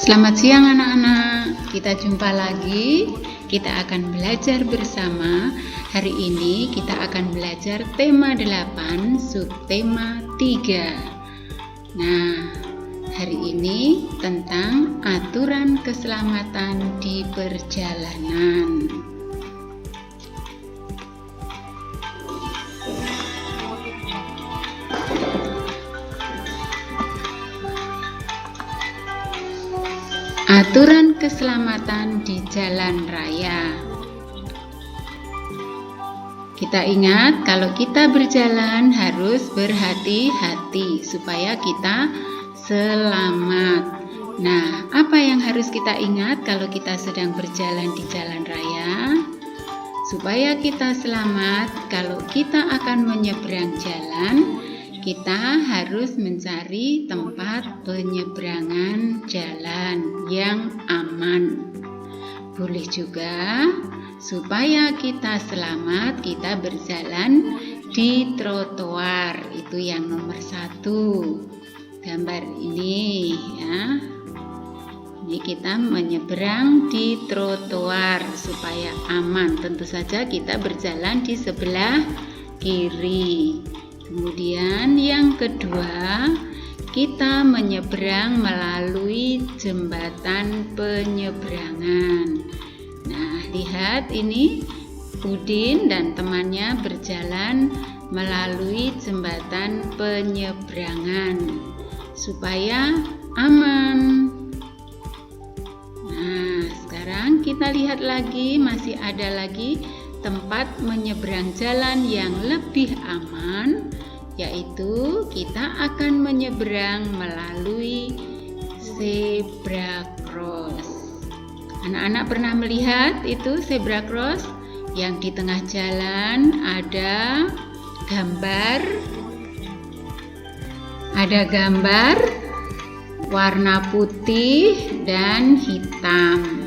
Selamat siang anak-anak, kita jumpa lagi. Kita akan belajar bersama. Hari ini kita akan belajar tema 8, subtema 3. Nah, hari ini tentang aturan keselamatan di perjalanan. Aturan keselamatan di jalan raya. Kita ingat kalau kita berjalan harus berhati-hati supaya kita selamat. Nah, apa yang harus kita ingat kalau kita sedang berjalan di jalan raya? Supaya kita selamat, kalau kita akan menyeberang jalan, kita harus mencari tempat penyeberangan jalan yang aman. Boleh juga supaya kita selamat, kita berjalan di trotoar. Itu yang nomor 1. Gambar ini ya. Ini kita menyeberang di trotoar supaya aman. Tentu saja kita berjalan di sebelah kiri. Kemudian yang kedua, kita menyeberang melalui jembatan penyeberangan. Nah, lihat ini Udin dan temannya berjalan melalui jembatan penyeberangan supaya aman. Nah, sekarang kita lihat lagi, masih ada lagi tempat menyeberang jalan yang lebih aman, yaitu kita akan menyeberang melalui zebra cross. Anak-anak pernah melihat itu zebra cross yang di tengah jalan ada gambar warna putih dan hitam.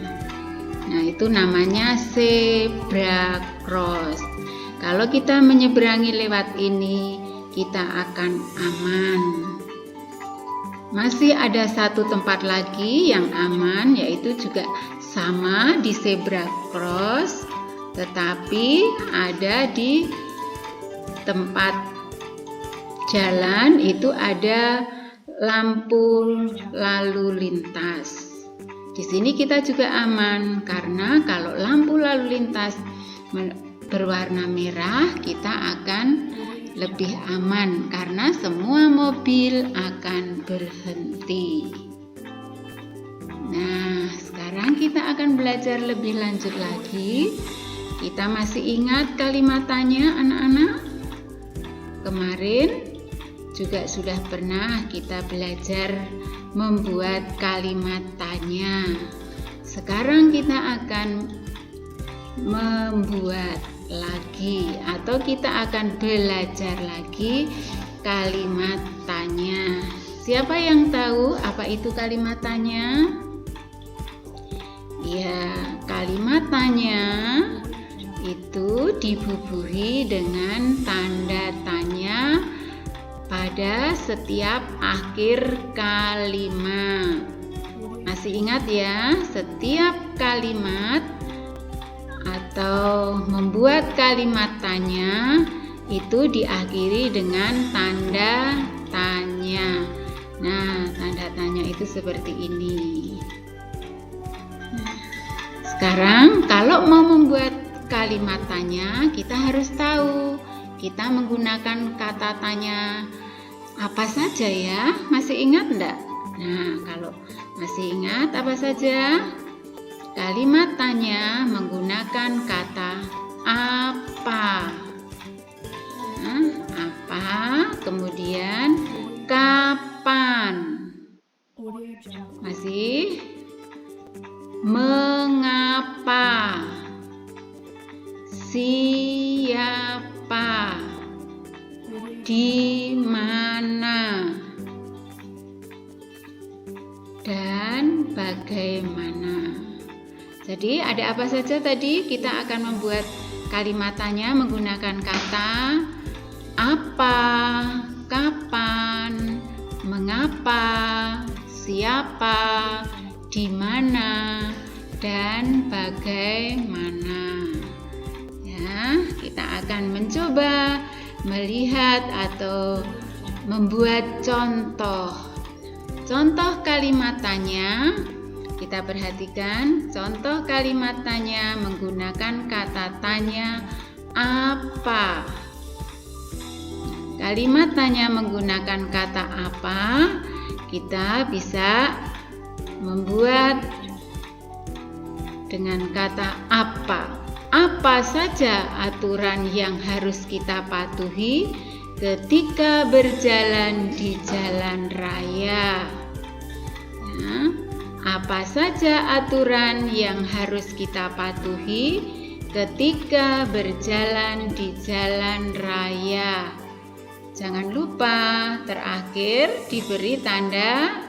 Nah, itu namanya zebra cross. Kalau kita menyeberangi lewat ini, kita akan aman. Masih ada satu tempat lagi yang aman, yaitu juga sama di zebra cross, tetapi ada di tempat jalan itu ada lampu lalu lintas. Di sini kita juga aman karena kalau lampu lalu lintas berwarna merah, kita akan lebih aman karena semua mobil akan berhenti. Nah, sekarang kita akan belajar lebih lanjut lagi. Kita masih ingat kalimatannya anak-anak? Kemarin juga sudah pernah kita belajar membuat kalimat tanya. Sekarang kita akan membuat lagi atau kita akan belajar lagi kalimat tanya. Siapa yang tahu apa itu kalimat tanya? Ya, kalimat tanya itu dibubuhi dengan tanda tanya pada setiap akhir kalimat. Masih ingat ya, setiap kalimat atau membuat kalimat tanya itu diakhiri dengan tanda tanya. Nah, tanda tanya itu seperti ini. Sekarang kalau mau membuat kalimat tanya, kita harus tahu kita menggunakan kata tanya apa saja ya? Masih ingat enggak? Nah, kalau masih ingat apa saja? Kalimat tanya menggunakan kata apa. Nah, apa? Kemudian kapan? Masih? Mengapa? Siapa? Di mana? Dan bagaimana? Jadi ada apa saja tadi? Kita akan membuat kalimat tanya menggunakan kata apa, kapan, mengapa, siapa, di mana, dan bagaimana. Ya, kita akan mencoba melihat atau membuat contoh. Contoh kalimat tanya, kita perhatikan contoh kalimat tanya menggunakan kata tanya apa. Kalimat tanya menggunakan kata apa, kita bisa membuat dengan kata apa. Apa saja aturan yang harus kita patuhi ketika berjalan di jalan raya? Ya, apa saja aturan yang harus kita patuhi ketika berjalan di jalan raya? Jangan lupa terakhir diberi tanda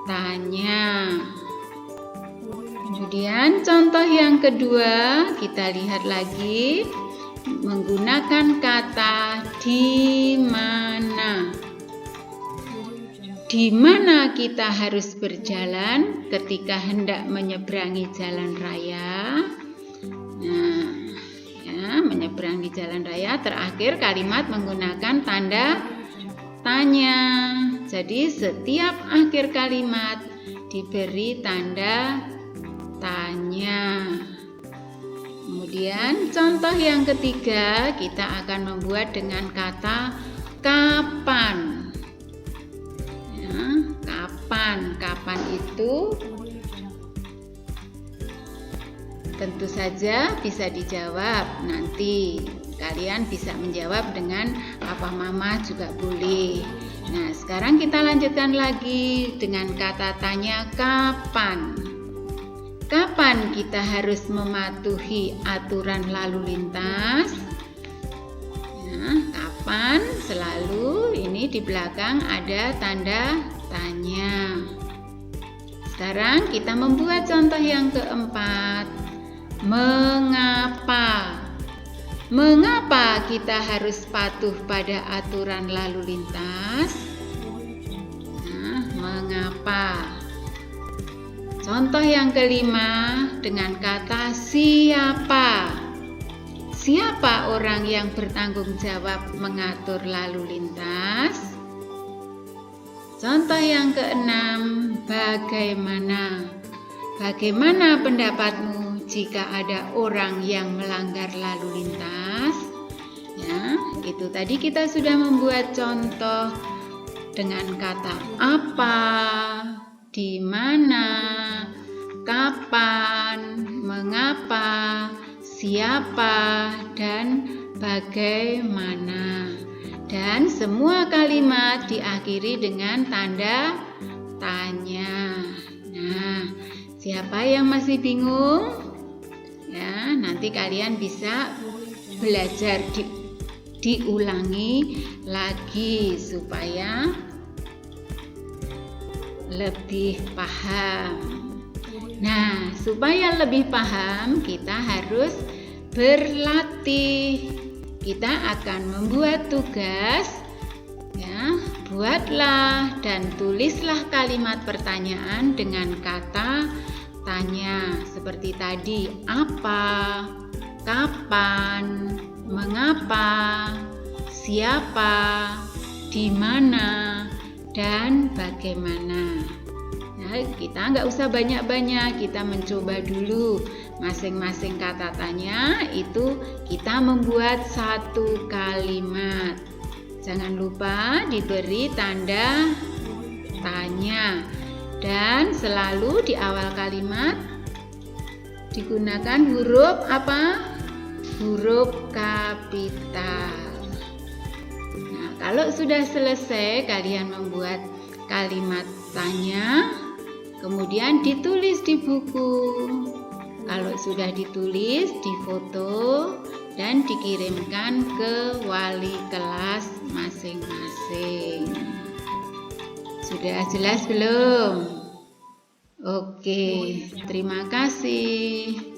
tanya. Kemudian contoh yang kedua, kita lihat lagi menggunakan kata di mana. Di mana kita harus berjalan ketika hendak menyeberangi jalan raya? Nah, ya, menyeberangi jalan raya, terakhir kalimat menggunakan tanda tanya. Jadi setiap akhir kalimat diberi tanda tanya. Kemudian contoh yang ketiga, kita akan membuat dengan kata kapan. Ya, kapan. Kapan itu tentu saja bisa dijawab nanti. Kalian bisa menjawab dengan apa mama juga boleh. Nah, sekarang kita lanjutkan lagi dengan kata tanya kapan. Kapan kita harus mematuhi aturan lalu lintas? Ya, kapan? Selalu ini di belakang ada tanda tanya. Sekarang kita membuat contoh yang keempat. Mengapa? Mengapa kita harus patuh pada aturan lalu lintas? Nah, mengapa? Contoh yang kelima dengan kata siapa. Siapa orang yang bertanggung jawab mengatur lalu lintas? Contoh yang keenam, bagaimana? Bagaimana pendapatmu jika ada orang yang melanggar lalu lintas? Ya, itu tadi kita sudah membuat contoh dengan kata apa, di mana, kapan, mengapa, siapa, dan bagaimana. Dan semua kalimat diakhiri dengan tanda tanya. Nah, siapa yang masih bingung? Ya, nanti kalian bisa belajar diulangi lagi supaya lebih paham. Nah, supaya lebih paham kita harus berlatih. Kita akan membuat tugas, ya, buatlah dan tulislah kalimat pertanyaan dengan kata tanya seperti tadi, apa, kapan, mengapa, siapa, di mana, dan bagaimana. Nah, kita nggak usah banyak-banyak, kita mencoba dulu masing-masing kata tanya itu kita membuat satu kalimat. Jangan lupa diberi tanda tanya dan selalu di awal kalimat digunakan huruf apa? Huruf kapital. Nah, kalau sudah selesai kalian membuat kalimat tanya, kemudian ditulis di buku. Kalau sudah ditulis, difoto dan dikirimkan ke wali kelas masing-masing. Sudah jelas belum? Oke, terima kasih.